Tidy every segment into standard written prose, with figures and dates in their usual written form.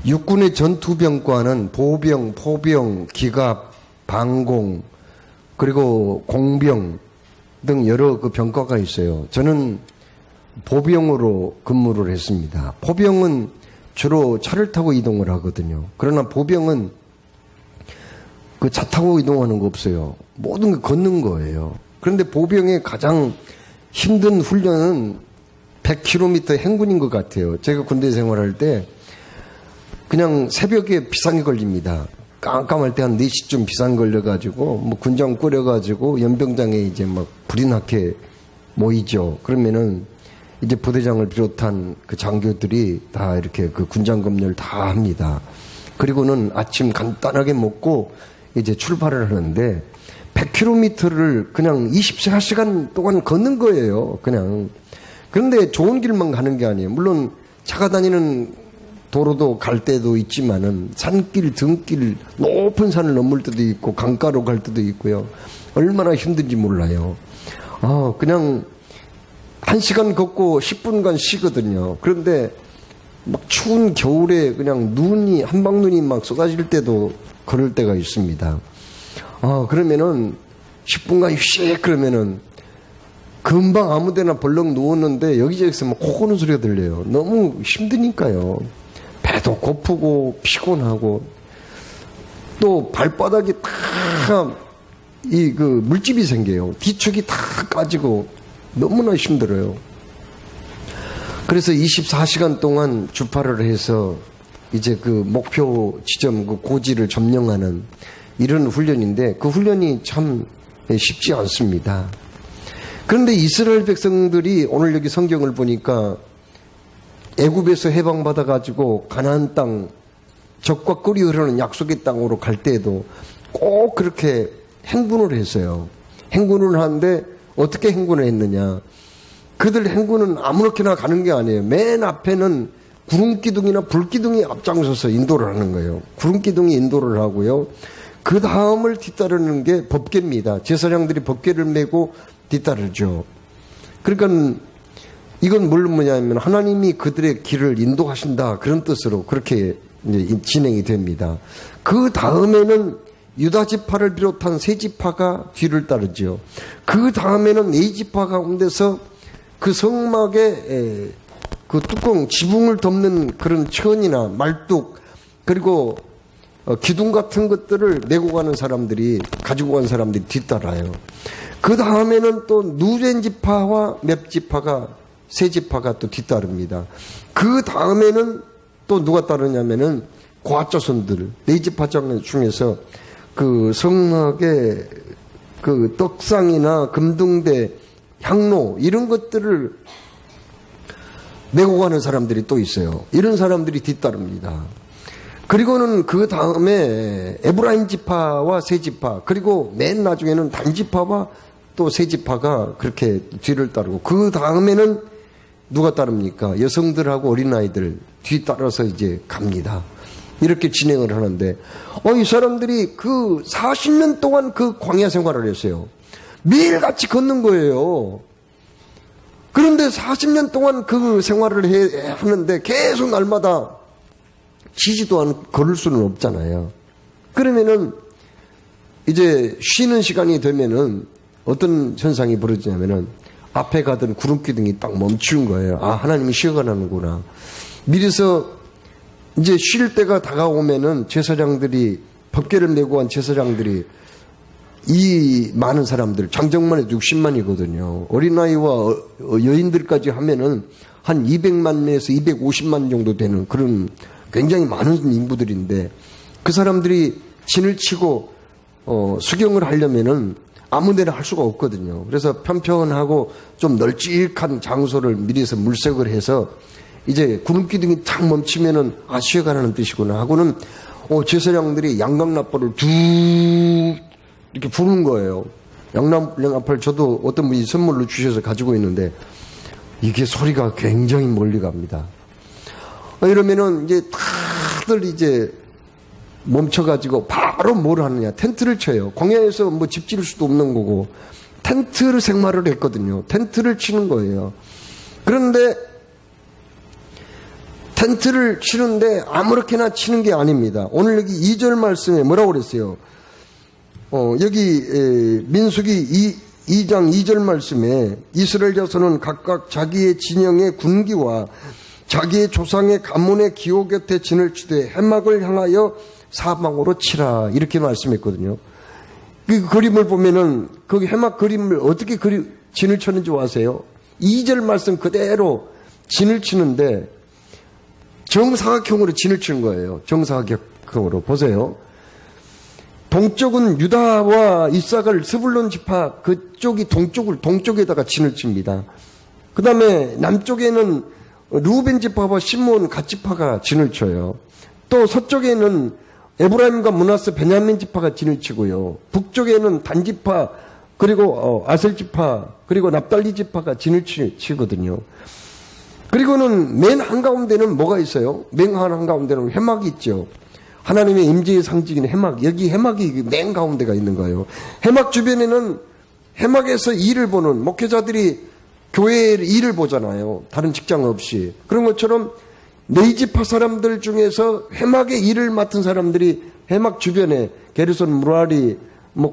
육군의 전투병과는 보병, 포병, 기갑, 방공, 그리고 공병 등 여러 그 병과가 있어요. 저는 보병으로 근무를 했습니다. 포병은 주로 차를 타고 이동을 하거든요. 그러나 보병은 그 차 타고 이동하는 거 없어요. 모든 게 걷는 거예요. 그런데 보병의 가장 힘든 훈련은 100km 행군인 것 같아요. 제가 군대 생활할 때 그냥 새벽에 비상이 걸립니다. 깜깜할 때 한 4시쯤 비상 걸려가지고 뭐 군장 꾸려가지고 연병장에 이제 막 불이 나게 모이죠. 그러면은 이제 부대장을 비롯한 그 장교들이 다 이렇게 그 군장 검열 다 합니다. 그리고는 아침 간단하게 먹고 이제 출발을 하는데 100km를 그냥 24시간 동안 걷는 거예요. 그냥. 그런데 좋은 길만 가는 게 아니에요. 물론 차가 다니는 도로도 갈 때도 있지만은 산길, 등길, 높은 산을 넘을 때도 있고 강가로 갈 때도 있고요. 얼마나 힘든지 몰라요. 그냥 1시간 걷고 10분간 쉬거든요. 그런데 막 추운 겨울에 그냥 눈이, 한방눈이 막 쏟아질 때도 걸을 때가 있습니다. 그러면은 10분간 씩 그러면은 금방 아무 데나 벌렁 누웠는데 여기저기서 막 코 고는 소리가 들려요. 너무 힘드니까요. 배도 고프고 피곤하고 또 발바닥이 다 그 물집이 생겨요. 뒤축이 다 까지고 너무나 힘들어요. 그래서 24시간 동안 주파를 해서 이제 그 목표 지점, 그 고지를 점령하는 이런 훈련인데 그 훈련이 참 쉽지 않습니다. 그런데 이스라엘 백성들이 오늘 여기 성경을 보니까 애굽에서 해방받아가지고 가나안 땅, 적과 꿀이 흐르는 약속의 땅으로 갈 때에도 꼭 그렇게 행군을 했어요. 행군을 하는데 어떻게 행군을 했느냐. 그들 행군은 아무렇게나 가는 게 아니에요. 맨 앞에는 구름기둥이나 불기둥이 앞장서서 인도를 하는 거예요. 구름기둥이 인도를 하고요. 그 다음을 뒤따르는 게 법궤입니다. 제사장들이 법궤를 메고 뒤따르죠. 그러니까 이건 뭘 뭐냐면 하나님이 그들의 길을 인도하신다 그런 뜻으로 그렇게 이제 진행이 됩니다. 그 다음에는 유다 지파를 비롯한 세 지파가 뒤를 따르죠. 그 다음에는 네 지파 가운데서 그 성막에 그 뚜껑 지붕을 덮는 그런 천이나 말뚝 그리고 기둥 같은 것들을 메고 가는 사람들이 가지고 간 사람들이 뒤따라요. 그 다음에는 또 누렌 지파와 맵 지파가 세 지파가 또 뒤따릅니다. 그 다음에는 또 누가 따르냐면은 고아조선들 네 지파 중에서 그 성막에 그 떡상이나 금등대, 향로 이런 것들을 메고 가는 사람들이 또 있어요. 이런 사람들이 뒤따릅니다. 그리고는 그 다음에 에브라임 지파와 세 지파 그리고 맨 나중에는 단 지파와 또 세 지파가 그렇게 뒤를 따르고 그 다음에는 누가 따릅니까? 여성들하고 어린아이들 뒤 따라서 이제 갑니다. 이렇게 진행을 하는데 이 사람들이 그 40년 동안 그 광야 생활을 했어요. 매일같이 걷는 거예요. 그런데 40년 동안 그 생활을 하는데 계속 날마다 쉬지도 않고 걸을 수는 없잖아요. 그러면은 이제 쉬는 시간이 되면은 어떤 현상이 벌어지냐면은 앞에 가던 구름기둥이 딱 멈춘 거예요. 하나님이 쉬어가라는구나. 미리서 이제 쉴 때가 다가오면은 제사장들이 법궤를 메고 간 제사장들이 이 많은 사람들 장정만 해도 60만이거든요. 어린아이와 여인들까지 하면은 한 200만에서 250만 정도 되는 그런 굉장히 많은 인부들인데 그 사람들이 진을 치고 수경을 하려면은 아무 데나 할 수가 없거든요. 그래서 편편하고 좀 널찍한 장소를 미리서 물색을 해서 이제 구름기둥이 탁 멈추면은 쉬어가라는 뜻이구나 하고는 제사장들이 양강나팔을 쭉 이렇게 부는 거예요. 양강나팔 저도 어떤 분이 선물로 주셔서 가지고 있는데 이게 소리가 굉장히 멀리 갑니다. 이러면은 이제 다들 이제 멈춰가지고 바로 뭘 하느냐. 텐트를 쳐요. 광야에서 뭐 집 지을 수도 없는 거고 텐트를 생활을 했거든요. 텐트를 치는 거예요. 그런데 텐트를 치는데 아무렇게나 치는 게 아닙니다. 오늘 여기 2절 말씀에 뭐라고 그랬어요? 여기 민수기 2장 2절 말씀에 이스라엘 자손은 각각 자기의 진영의 군기와 자기의 조상의 가문의 기호 곁에 진을 치되 해막을 향하여 사방으로 치라 이렇게 말씀했거든요. 그 그림을 보면은 그 해막 그림을 어떻게 진을 쳤는지 아세요? 2절 말씀 그대로 진을 치는데 정사각형으로 진을 치는 거예요. 정사각형으로 보세요. 동쪽은 유다와 이사갈 스불론 지파 그쪽이 동쪽에다가 진을 칩니다. 그 다음에 남쪽에는 루벤 지파와 시므온 갓 지파가 진을 쳐요. 또 서쪽에는 에브라임과 므낫세 베냐민 지파가 진을 치고요. 북쪽에는 단 지파 그리고 아셀 지파 그리고 납달리 지파가 진을 치거든요. 그리고는 맨 한가운데는 뭐가 있어요? 맨 한가운데는 해막이 있죠. 하나님의 임재의 상징인 해막. 여기 해막이 맨 가운데가 있는 거예요. 해막 주변에는 해막에서 일을 보는 목회자들이 교회의 일을 보잖아요. 다른 직장 없이. 그런 것처럼 네이지파 사람들 중에서 해막의 일을 맡은 사람들이 해막 주변에 게르손, 무라리,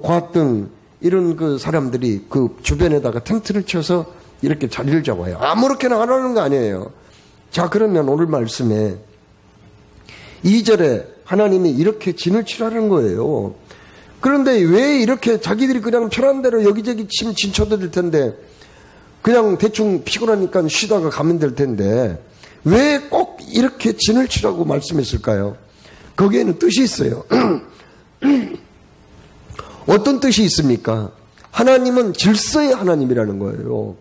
과 등 이런 그 사람들이 그 주변에다가 텐트를 쳐서 이렇게 자리를 잡아요. 아무렇게나 하라는 거 아니에요. 자, 그러면 오늘 말씀에 2절에 하나님이 이렇게 진을 치라는 거예요. 그런데 왜 이렇게 자기들이 그냥 편한 대로 여기저기 진 쳐드릴 텐데 그냥 대충 피곤하니까 쉬다가 가면 될 텐데 왜 꼭 이렇게 진을 치라고 말씀했을까요? 거기에는 뜻이 있어요. 어떤 뜻이 있습니까? 하나님은 질서의 하나님이라는 거예요.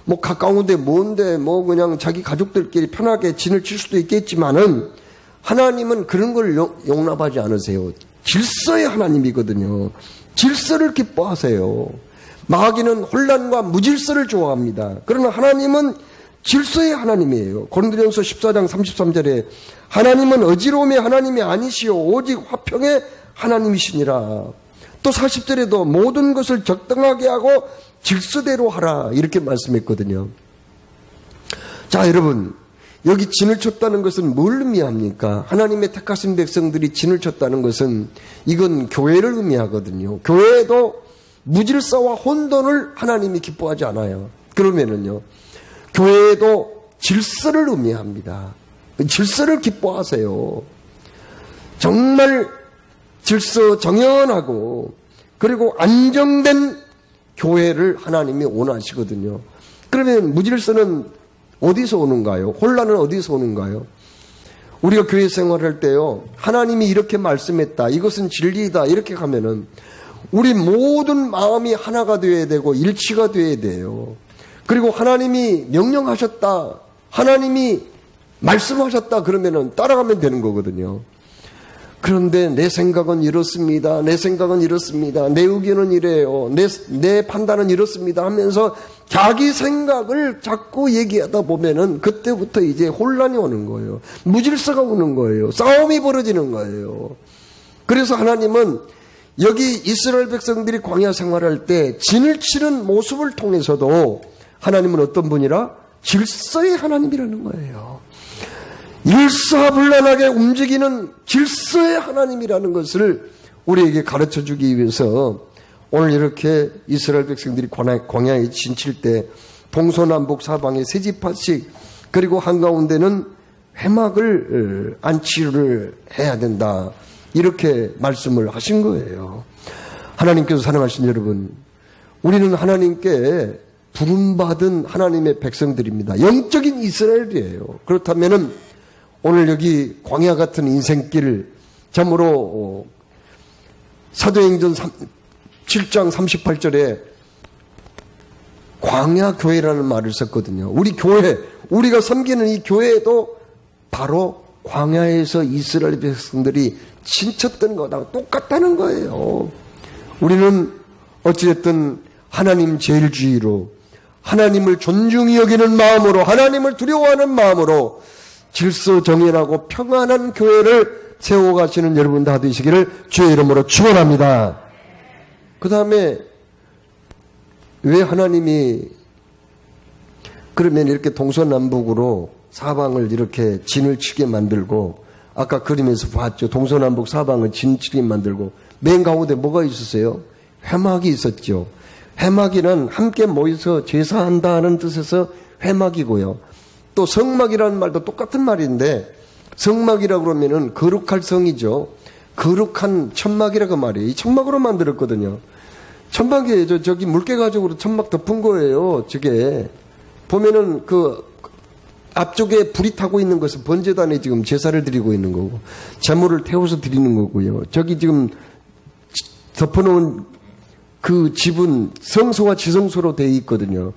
뭐 가까운데 먼데 뭐 그냥 자기 가족들끼리 편하게 진을 칠 수도 있겠지만은 하나님은 그런 걸 용납하지 않으세요. 질서의 하나님이거든요. 질서를 기뻐하세요. 마귀는 혼란과 무질서를 좋아합니다. 그러나 하나님은 질서의 하나님이에요. 고린도전서 14장 33절에 하나님은 어지러움의 하나님이 아니시오 오직 화평의 하나님이시니라. 또 40절에도 모든 것을 적당하게 하고 질서대로 하라 이렇게 말씀했거든요. 자, 여러분, 여기 진을 쳤다는 것은 뭘 의미합니까? 하나님의 택하신 백성들이 진을 쳤다는 것은 이건 교회를 의미하거든요. 교회도 무질서와 혼돈을 하나님이 기뻐하지 않아요. 그러면은요, 교회도 질서를 의미합니다. 질서를 기뻐하세요. 정말 질서 정연하고 그리고 안정된 교회를 하나님이 원하시거든요. 그러면 무질서는 어디서 오는가요? 혼란은 어디서 오는가요? 우리가 교회 생활할 때요, 하나님이 이렇게 말씀했다, 이것은 진리다 이렇게 가면은 우리 모든 마음이 하나가 되어야 되고 일치가 되어야 돼요. 그리고 하나님이 명령하셨다, 하나님이 말씀하셨다 그러면은 따라가면 되는 거거든요. 그런데 내 생각은 이렇습니다. 내 생각은 이렇습니다. 내 의견은 이래요. 내 판단은 이렇습니다 하면서 자기 생각을 자꾸 얘기하다 보면은 그때부터 이제 혼란이 오는 거예요. 무질서가 오는 거예요. 싸움이 벌어지는 거예요. 그래서 하나님은 여기 이스라엘 백성들이 광야 생활할 때 진을 치는 모습을 통해서도 하나님은 어떤 분이라? 질서의 하나님이라는 거예요. 일사불란하게 움직이는 질서의 하나님이라는 것을 우리에게 가르쳐주기 위해서 오늘 이렇게 이스라엘 백성들이 광야에 진칠 때 동서남북 사방에 세 지파씩 그리고 한가운데는 해막을 안치를 해야 된다 이렇게 말씀을 하신 거예요. 하나님께서 사랑하신 여러분, 우리는 하나님께 부름받은 하나님의 백성들입니다. 영적인 이스라엘이에요. 그렇다면은 오늘 여기 광야 같은 인생길, 참으로 사도행전 7장 38절에 광야교회라는 말을 썼거든요. 우리 교회, 우리가 섬기는 이 교회도 바로 광야에서 이스라엘 백성들이 친쳤던 거랑 똑같다는 거예요. 우리는 어찌됐든 하나님 제일주의로, 하나님을 존중히 여기는 마음으로, 하나님을 두려워하는 마음으로 질서 정연하고 평안한 교회를 세워가시는 여러분 다 되시기를 주의 이름으로 축원합니다. 그 다음에 왜 하나님이 그러면 이렇게 동서남북으로 사방을 이렇게 진을 치게 만들고, 아까 그림에서 봤죠. 동서남북 사방을 진 치게 만들고, 맨 가운데 뭐가 있었어요? 회막이 있었죠. 회막이란 함께 모여서 제사한다는 뜻에서 회막이고요. 또 성막이라는 말도 똑같은 말인데, 성막이라고 그러면은 거룩할 성이죠. 거룩한 천막이라고 말이에요. 이 천막으로 만들었거든요. 천막이 저기 물개 가죽으로 천막 덮은 거예요. 저게 보면은 그 앞쪽에 불이 타고 있는 것은 번제단에 지금 제사를 드리고 있는 거고, 제물을 태워서 드리는 거고요. 저기 지금 덮어놓은 그 집은 성소와 지성소로 되어 있거든요.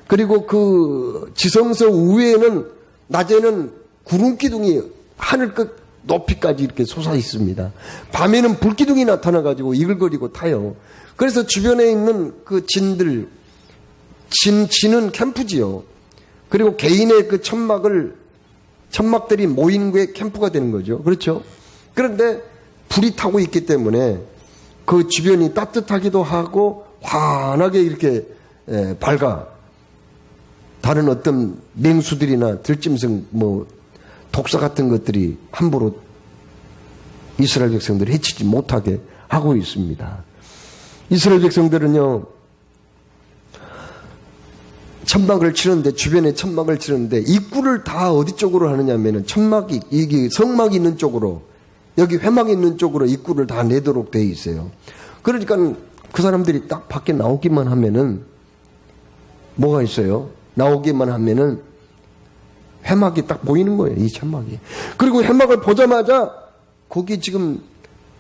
그리고 그 지성소 위에는 낮에는 구름 기둥이 하늘 끝 높이까지 이렇게 솟아 있습니다. 밤에는 불기둥이 나타나가지고 이글거리고 타요. 그래서 주변에 있는 그 진은 캠프지요. 그리고 개인의 그 천막들이 모인 게 캠프가 되는 거죠. 그렇죠? 그런데 불이 타고 있기 때문에 그 주변이 따뜻하기도 하고 환하게 이렇게 밝아. 다른 어떤 맹수들이나 들짐승 독사 같은 것들이 함부로 이스라엘 백성들을 해치지 못하게 하고 있습니다. 이스라엘 백성들은요, 천막을 치는데, 주변에 천막을 치는데, 입구를 다 어디 쪽으로 하느냐면은, 천막이, 이게 성막이 있는 쪽으로, 여기 회막이 있는 쪽으로 입구를 다 내도록 되어 있어요. 그러니까 그 사람들이 딱 밖에 나오기만 하면은, 뭐가 있어요? 나오기만 하면은, 회막이 딱 보이는 거예요, 이 천막이. 그리고 회막을 보자마자 거기 지금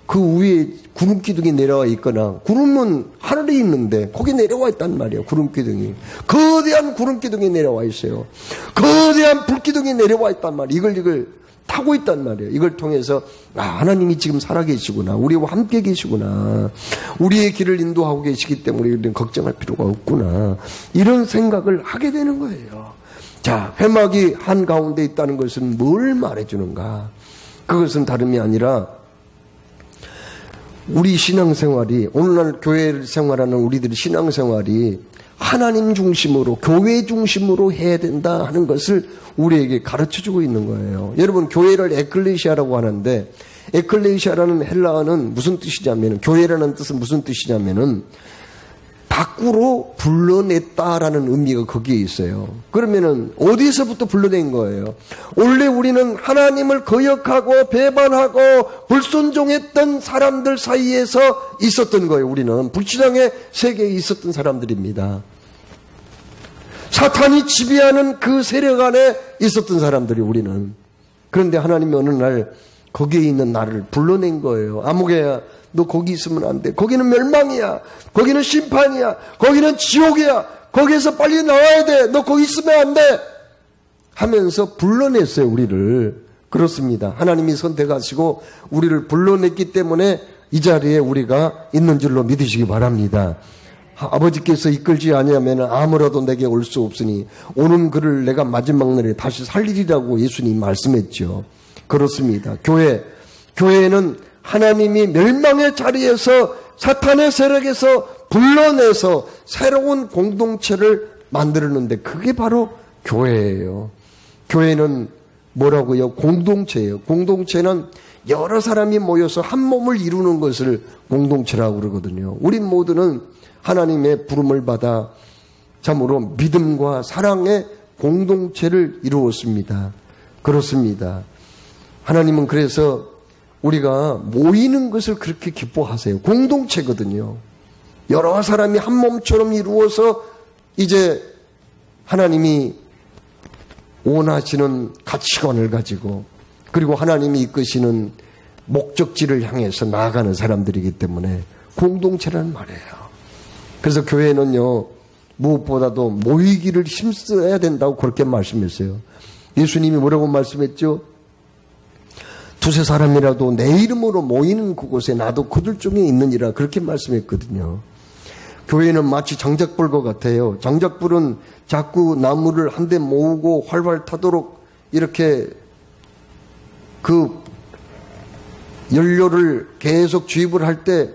그 위에 구름 기둥이 내려와 있거나, 구름은 하늘에 있는데 거기 내려와 있단 말이에요. 구름 기둥이. 거대한 구름 기둥이 내려와 있어요. 거대한 불 기둥이 내려와 있단 말이에요. 이걸 타고 있단 말이에요. 이걸 통해서 하나님이 지금 살아계시구나, 우리와 함께 계시구나, 우리의 길을 인도하고 계시기 때문에 우리는 걱정할 필요가 없구나, 이런 생각을 하게 되는 거예요. 자, 회막이 한가운데 있다는 것은 뭘 말해주는가? 그것은 다름이 아니라 우리 신앙생활이, 오늘날 교회 생활하는 우리들의 신앙생활이 하나님 중심으로, 교회 중심으로 해야 된다 하는 것을 우리에게 가르쳐주고 있는 거예요. 여러분, 교회를 에클레시아라고 하는데, 에클레시아라는 헬라어는 무슨 뜻이냐면, 교회라는 뜻은 무슨 뜻이냐면은 밖으로 불러냈다라는 의미가 거기에 있어요. 그러면은 어디서부터 불러낸 거예요? 원래 우리는 하나님을 거역하고 배반하고 불순종했던 사람들 사이에서 있었던 거예요. 우리는 불신앙의 세계에 있었던 사람들입니다. 사탄이 지배하는 그 세력 안에 있었던 사람들이 우리는. 그런데 하나님이 어느 날 거기에 있는 나를 불러낸 거예요. 아무개야, 너 거기 있으면 안 돼. 거기는 멸망이야. 거기는 심판이야. 거기는 지옥이야. 거기에서 빨리 나와야 돼. 너 거기 있으면 안 돼. 하면서 불러냈어요, 우리를. 그렇습니다. 하나님이 선택하시고 우리를 불러냈기 때문에 이 자리에 우리가 있는 줄로 믿으시기 바랍니다. 아버지께서 이끌지 아니하면 아무라도 내게 올 수 없으니 오는 그를 내가 마지막 날에 다시 살리리라고 예수님 말씀했죠. 그렇습니다. 교회는 하나님이 멸망의 자리에서 사탄의 세력에서 불러내서 새로운 공동체를 만들었는데 그게 바로 교회예요. 교회는 뭐라고요? 공동체예요. 공동체는 여러 사람이 모여서 한 몸을 이루는 것을 공동체라고 그러거든요. 우리 모두는 하나님의 부름을 받아 참으로 믿음과 사랑의 공동체를 이루었습니다. 그렇습니다. 하나님은 그래서 우리가 모이는 것을 그렇게 기뻐하세요. 공동체거든요. 여러 사람이 한 몸처럼 이루어서 이제 하나님이 원하시는 가치관을 가지고, 그리고 하나님이 이끄시는 목적지를 향해서 나아가는 사람들이기 때문에 공동체라는 말이에요. 그래서 교회는요, 무엇보다도 모이기를 힘써야 된다고 그렇게 말씀했어요. 예수님이 뭐라고 말씀했죠? 두세 사람이라도 내 이름으로 모이는 그곳에 나도 그들 중에 있느니라, 그렇게 말씀했거든요. 교회는 마치 장작불과 같아요. 장작불은 자꾸 나무를 한데 모으고 활활 타도록 이렇게 그 연료를 계속 주입을 할 때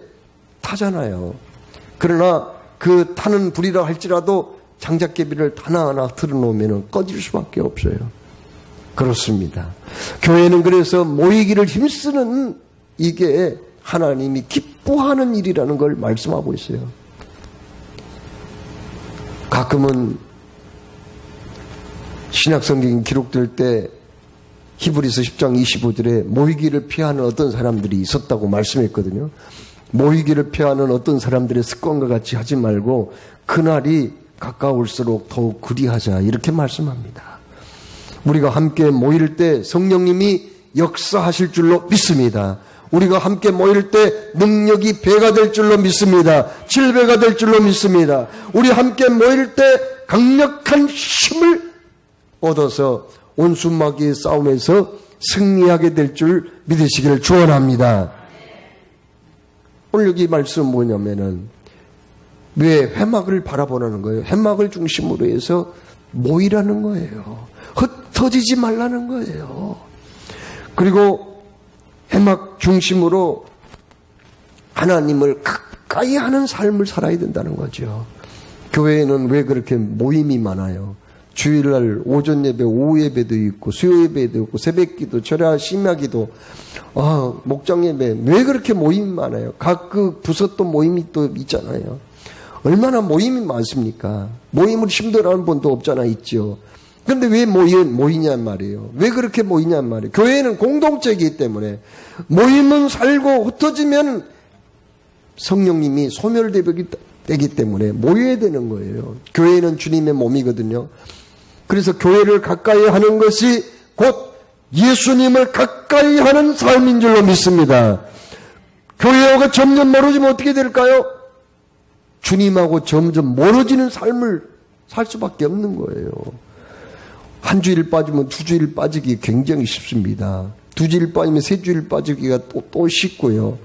타잖아요. 그러나 그 타는 불이라 할지라도 장작개비를 하나하나 틀어놓으면 꺼질 수밖에 없어요. 그렇습니다. 교회는 그래서 모이기를 힘쓰는 이게 하나님이 기뻐하는 일이라는 걸 말씀하고 있어요. 가끔은 신약성경이 기록될 때 히브리서 10장 25절에 모이기를 피하는 어떤 사람들이 있었다고 말씀했거든요. 모이기를 피하는 어떤 사람들의 습관과 같이 하지 말고 그날이 가까울수록 더욱 그리하자 이렇게 말씀합니다. 우리가 함께 모일 때 성령님이 역사하실 줄로 믿습니다. 우리가 함께 모일 때 능력이 배가 될 줄로 믿습니다. 7배가 될 줄로 믿습니다. 우리 함께 모일 때 강력한 힘을 얻어서 온순마귀의 싸움에서 승리하게 될 줄 믿으시기를 축원합니다. 오늘 여기 말씀은 뭐냐면은 왜 회막을 바라보라는 거예요? 회막을 중심으로 해서 모이라는 거예요. 흩어지지 말라는 거예요. 그리고 회막 중심으로 하나님을 가까이 하는 삶을 살아야 된다는 거죠. 교회에는 왜 그렇게 모임이 많아요? 주일날 오전 예배, 오후 예배도 있고 수요 예배도 있고 새벽기도, 철야, 심야기도, 목장 예배 왜 그렇게 모임이 많아요? 각 그 부서 또 모임이 또 있잖아요. 얼마나 모임이 많습니까? 모임을 힘들어하는 분도 없잖아 있죠. 그런데 왜 모이냔 말이에요. 왜 그렇게 모이냔 말이에요. 교회는 공동체이기 때문에 모임은 살고 흩어지면 성령님이 소멸되기 때문에 모여야 되는 거예요. 교회는 주님의 몸이거든요. 그래서 교회를 가까이 하는 것이 곧 예수님을 가까이 하는 삶인 줄로 믿습니다. 교회하고 점점 멀어지면 어떻게 될까요? 주님하고 점점 멀어지는 삶을 살 수밖에 없는 거예요. 한 주일 빠지면 두 주일 빠지기 굉장히 쉽습니다. 두 주일 빠지면 세 주일 빠지기가 또 쉽고요.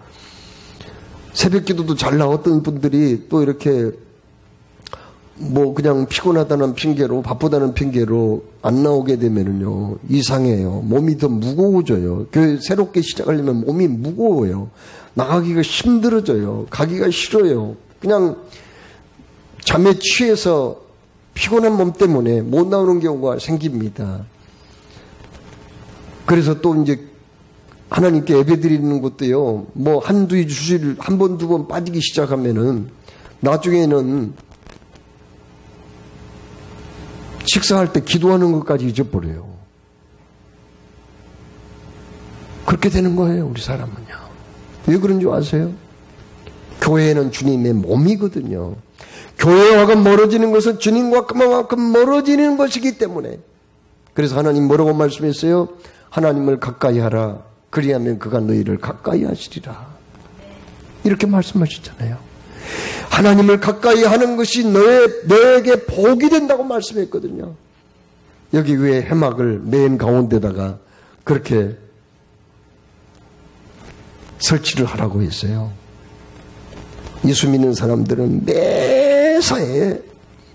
새벽 기도도 잘 나왔던 분들이 또 이렇게 그냥 피곤하다는 핑계로 바쁘다는 핑계로 안 나오게 되면은요 이상해요. 몸이 더 무거워져요. 교회 새롭게 시작하려면 몸이 무거워요. 나가기가 힘들어져요. 가기가 싫어요. 그냥 잠에 취해서 피곤한 몸 때문에 못 나오는 경우가 생깁니다. 그래서 또 이제 하나님께 예배 드리는 것도요, 한두 주일, 한 번, 두 번 빠지기 시작하면은, 나중에는 식사할 때 기도하는 것까지 잊어버려요. 그렇게 되는 거예요, 우리 사람은요. 왜 그런지 아세요? 교회는 주님의 몸이거든요. 교회와 멀어지는 것은 주님과 그만큼 멀어지는 것이기 때문에. 그래서 하나님 뭐라고 말씀했어요? 하나님을 가까이 하라. 그리하면 그가 너희를 가까이 하시리라. 이렇게 말씀하셨잖아요. 하나님을 가까이 하는 것이 너에게 복이 된다고 말씀했거든요. 여기 위에 해막을 맨 가운데다가 그렇게 설치를 하라고 했어요. 예수 믿는 사람들은 매사에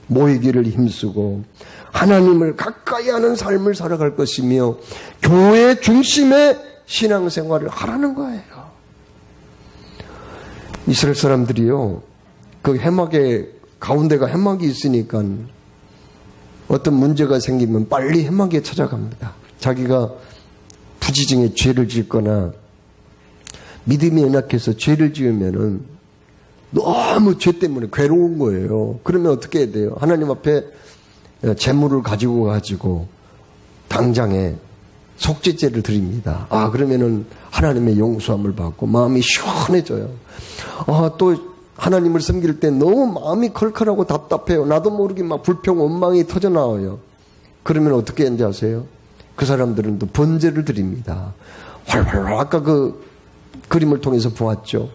모이기를 힘쓰고 하나님을 가까이 하는 삶을 살아갈 것이며 교회 중심의 신앙생활을 하라는 거예요. 이스라엘 사람들이요, 그 해막에 가운데가 해막이 있으니까 어떤 문제가 생기면 빨리 해막에 찾아갑니다. 자기가 부지중에 죄를 짓거나 믿음이 연약해서 죄를 지으면은 너무 죄 때문에 괴로운 거예요. 그러면 어떻게 해야 돼요? 하나님 앞에 재물을 가지고 당장에 속죄제를 드립니다. 그러면은 하나님의 용서함을 받고 마음이 시원해져요. 또 하나님을 섬길 때 너무 마음이 컬컬하고 답답해요. 나도 모르게 막 불평, 원망이 터져나와요. 그러면 어떻게 했는지 아세요? 그 사람들은 또 번제를 드립니다. 활활 아까 그 그림을 통해서 보았죠.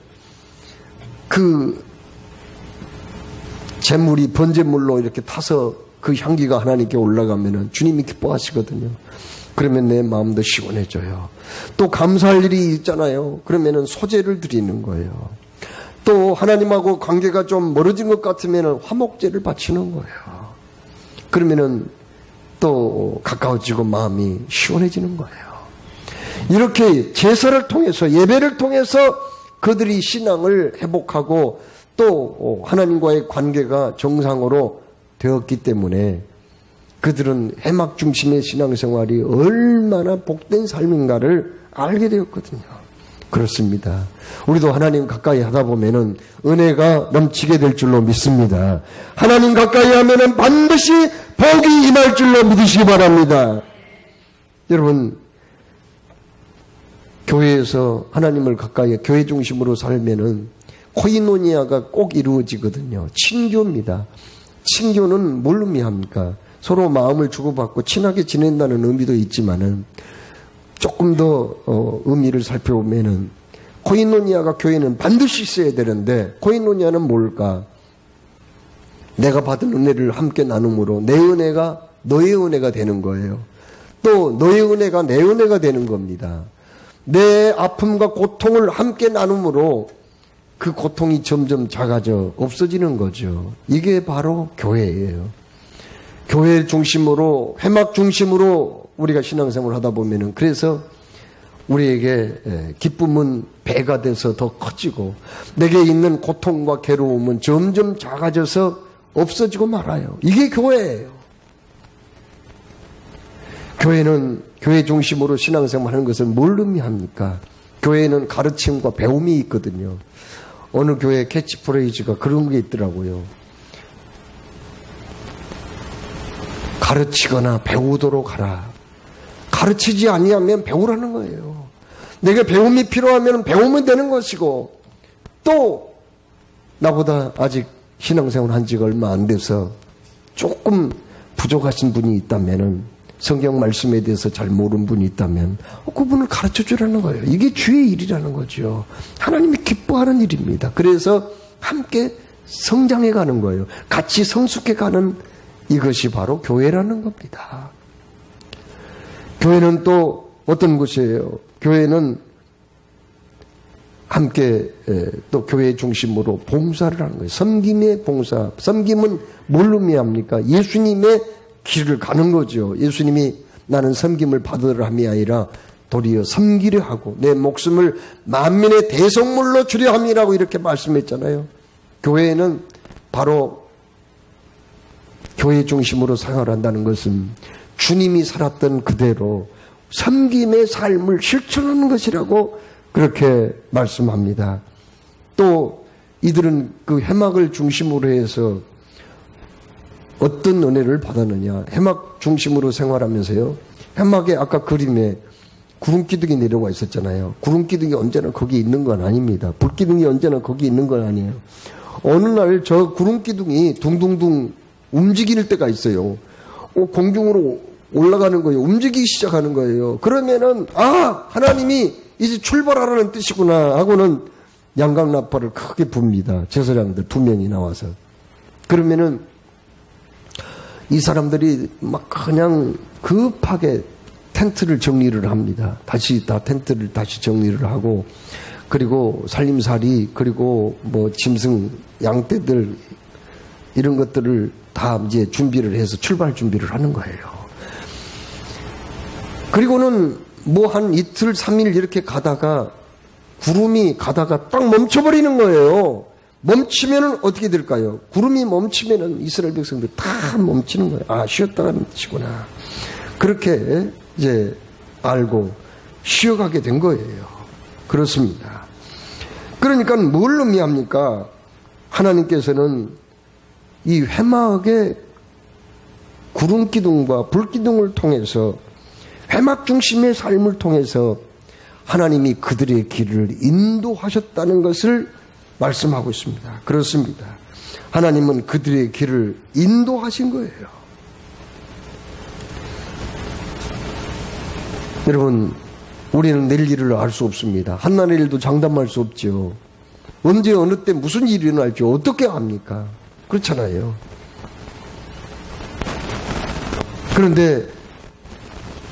그 재물이 번제물로 이렇게 타서 그 향기가 하나님께 올라가면은 주님이 기뻐하시거든요. 그러면 내 마음도 시원해져요. 또 감사할 일이 있잖아요. 그러면은 소제를 드리는 거예요. 또 하나님하고 관계가 좀 멀어진 것 같으면은 화목제를 바치는 거예요. 그러면은 또 가까워지고 마음이 시원해지는 거예요. 이렇게 제사를 통해서 예배를 통해서 그들이 신앙을 회복하고 또 하나님과의 관계가 정상으로 되었기 때문에 그들은 해막 중심의 신앙생활이 얼마나 복된 삶인가를 알게 되었거든요. 그렇습니다. 우리도 하나님 가까이 하다 보면은 은혜가 넘치게 될 줄로 믿습니다. 하나님 가까이 하면은 반드시 복이 임할 줄로 믿으시기 바랍니다. 여러분, 교회에서 하나님을 가까이, 교회 중심으로 살면은 코이노니아가 꼭 이루어지거든요. 친교입니다. 친교는 뭘 의미합니까? 서로 마음을 주고받고 친하게 지낸다는 의미도 있지만은 조금 더 의미를 살펴보면은 코이노니아가 교회는 반드시 있어야 되는데, 코이노니아는 뭘까? 내가 받은 은혜를 함께 나눔으로 내 은혜가 너의 은혜가 되는 거예요. 또 너의 은혜가 내 은혜가 되는 겁니다. 내 아픔과 고통을 함께 나눔으로 그 고통이 점점 작아져 없어지는 거죠. 이게 바로 교회예요. 교회 중심으로, 회막 중심으로 우리가 신앙생활을 하다 보면은, 그래서 우리에게 기쁨은 배가 돼서 더 커지고 내게 있는 고통과 괴로움은 점점 작아져서 없어지고 말아요. 이게 교회예요. 교회는, 교회 중심으로 신앙생활 하는 것은 뭘 의미합니까? 교회에는 가르침과 배움이 있거든요. 어느 교회 캐치프레이즈가 그런 게 있더라고요. 가르치거나 배우도록 하라. 가르치지 아니하면 배우라는 거예요. 내게 배움이 필요하면 배우면 되는 것이고, 또 나보다 아직 신앙생활 한 지가 얼마 안 돼서 조금 부족하신 분이 있다면은, 성경 말씀에 대해서 잘 모르는 분이 있다면 그분을 가르쳐 주라는 거예요. 이게 주의 일이라는 거죠. 하나님이 기뻐하는 일입니다. 그래서 함께 성장해 가는 거예요. 같이 성숙해 가는, 이것이 바로 교회라는 겁니다. 교회는 또 어떤 곳이에요? 교회는 함께 또 교회 중심으로 봉사를 하는 거예요. 섬김의 봉사. 섬김은 뭘 의미합니까? 예수님의 길을 가는 거죠. 예수님이 나는 섬김을 받으려 함이 아니라 도리어 섬기려 하고 내 목숨을 만민의 대속물로 주려 함이라고 이렇게 말씀했잖아요. 교회는 바로 교회 중심으로 생활한다는 것은 주님이 살았던 그대로 섬김의 삶을 실천하는 것이라고 그렇게 말씀합니다. 또 이들은 그 해막을 중심으로 해서 어떤 은혜를 받았느냐. 해막 중심으로 생활하면서요. 해막에 아까 그림에 구름기둥이 내려와 있었잖아요. 구름기둥이 언제나 거기 있는 건 아닙니다. 불기둥이 언제나 거기 있는 건 아니에요. 어느 날 저 구름기둥이 둥둥둥 움직일 때가 있어요. 공중으로 올라가는 거예요. 움직이기 시작하는 거예요. 그러면은 하나님이 이제 출발하라는 뜻이구나 하고는 양강나팔을 크게 붑니다. 제사장들 2명이 나와서. 그러면은 이 사람들이 막 그냥 급하게 텐트를 정리를 합니다. 텐트를 다시 정리를 하고, 그리고 살림살이, 그리고 뭐 짐승, 양떼들, 이런 것들을 다 이제 준비를 해서 출발 준비를 하는 거예요. 그리고는 뭐 한 이틀, 3일 이렇게 가다가 구름이 가다가 딱 멈춰버리는 거예요. 멈추면은 어떻게 될까요? 구름이 멈추면은 이스라엘 백성들 다 멈추는 거예요. 쉬었다는 뜻이구나. 그렇게 이제 알고 쉬어가게 된 거예요. 그렇습니다. 그러니까 뭘 의미합니까? 하나님께서는 이 회막의 구름기둥과 불기둥을 통해서, 회막 중심의 삶을 통해서 하나님이 그들의 길을 인도하셨다는 것을 말씀하고 있습니다. 그렇습니다. 하나님은 그들의 길을 인도하신 거예요. 여러분, 우리는 내일 일을 알 수 없습니다. 한나의 일도 장담할 수 없죠. 언제 어느 때 무슨 일이 일어날지 어떻게 압니까? 그렇잖아요. 그런데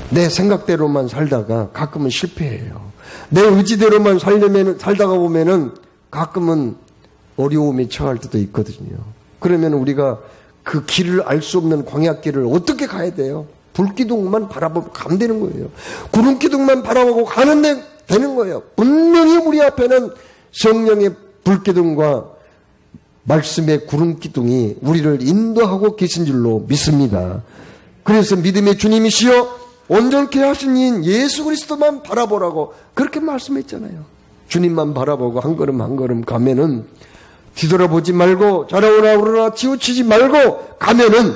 내 생각대로만 살다가 가끔은 실패해요. 내 의지대로만 살다가 보면은 가끔은 어려움에 처할 때도 있거든요. 그러면 우리가 그 길을 알 수 없는 광야길을 어떻게 가야 돼요? 불기둥만 바라보고 가면 되는 거예요. 구름기둥만 바라보고 가는데 되는 거예요. 분명히 우리 앞에는 성령의 불기둥과 말씀의 구름기둥이 우리를 인도하고 계신 줄로 믿습니다. 그래서 믿음의 주님이시여 온전케 하신 이인 예수 그리스도만 바라보라고 그렇게 말씀했잖아요. 주님만 바라보고 한 걸음 한 걸음 가면은 뒤돌아보지 말고 자라오라 치우치지 말고 가면은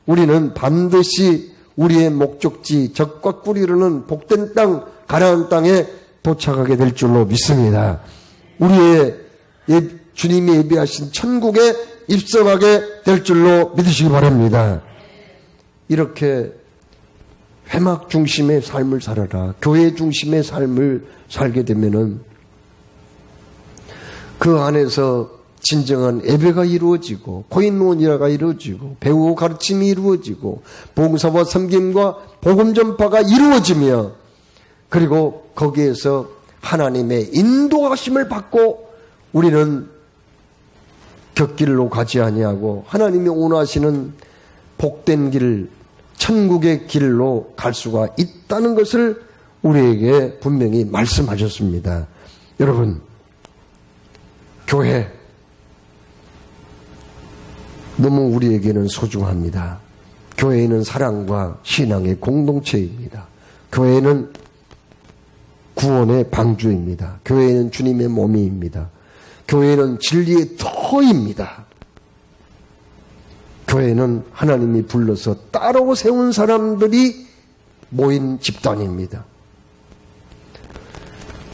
우리는 반드시 우리의 목적지 적과 꿀이르는 복된 땅 가나안 땅에 도착하게 될 줄로 믿습니다. 우리의 주님이 예비하신 천국에 입성하게 될 줄로 믿으시기 바랍니다. 이렇게 회막 중심의 삶을 살아라. 교회 중심의 삶을 살게 되면은 그 안에서 진정한 예배가 이루어지고 코인노니아가 이루어지고 배우 가르침이 이루어지고 봉사와 섬김과 복음 전파가 이루어지며 그리고 거기에서 하나님의 인도하심을 받고 우리는 곁길로 가지 아니하고 하나님이 원하시는 복된 길, 천국의 길로 갈 수가 있다는 것을 우리에게 분명히 말씀하셨습니다. 여러분, 교회 너무 우리에게는 소중합니다. 교회는 사랑과 신앙의 공동체입니다. 교회는 구원의 방주입니다. 교회는 주님의 몸이입니다. 교회는 진리의 터입니다. 교회는 하나님이 불러서 따로 세운 사람들이 모인 집단입니다.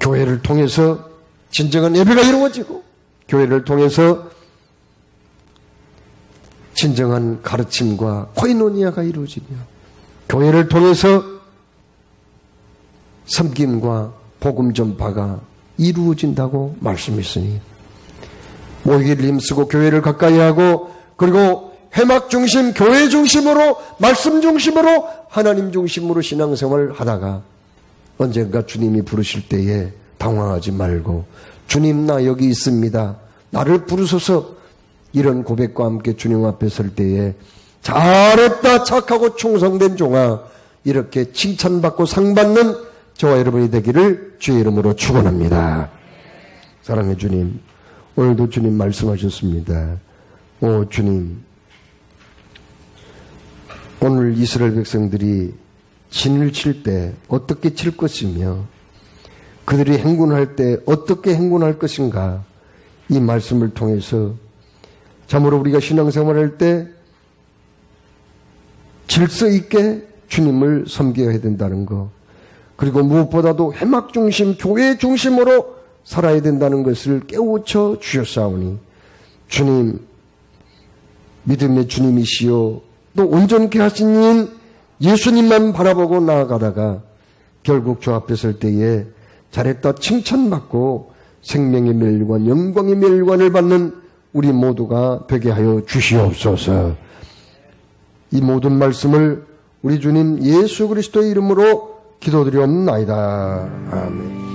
교회를 통해서 진정한 예배가 이루어지고 교회를 통해서 진정한 가르침과 코이노니아가 이루어지며 교회를 통해서 섬김과 복음 전파가 이루어진다고 말씀했으니 모이기를 힘쓰고 교회를 가까이 하고 그리고 회막 중심, 교회 중심으로 말씀 중심으로 하나님 중심으로 신앙생활을 하다가 언젠가 주님이 부르실 때에 당황하지 말고 주님 나 여기 있습니다. 나를 부르소서 이런 고백과 함께 주님 앞에 설 때에 잘했다 착하고 충성된 종아 이렇게 칭찬받고 상받는 저와 여러분이 되기를 주의 이름으로 축원합니다. 사랑의 주님, 오늘도 주님 말씀하셨습니다. 오 주님, 오늘 이스라엘 백성들이 진을 칠 때 어떻게 칠 것이며 그들이 행군할 때 어떻게 행군할 것인가 이 말씀을 통해서 참으로 우리가 신앙생활할 때 질서 있게 주님을 섬겨야 된다는 것 그리고 무엇보다도 회막 중심, 교회 중심으로 살아야 된다는 것을 깨우쳐 주셨사오니 주님, 믿음의 주님이시요 또 온전케 하신 이인 예수님만 바라보고 나아가다가 결국 주 앞에 설 때에 잘했다 칭찬받고 생명의 멸관, 영광의 멸관을 받는 우리 모두가 되게 하여 주시옵소서. 이 모든 말씀을 우리 주님 예수 그리스도의 이름으로 기도드리옵나이다. 아멘.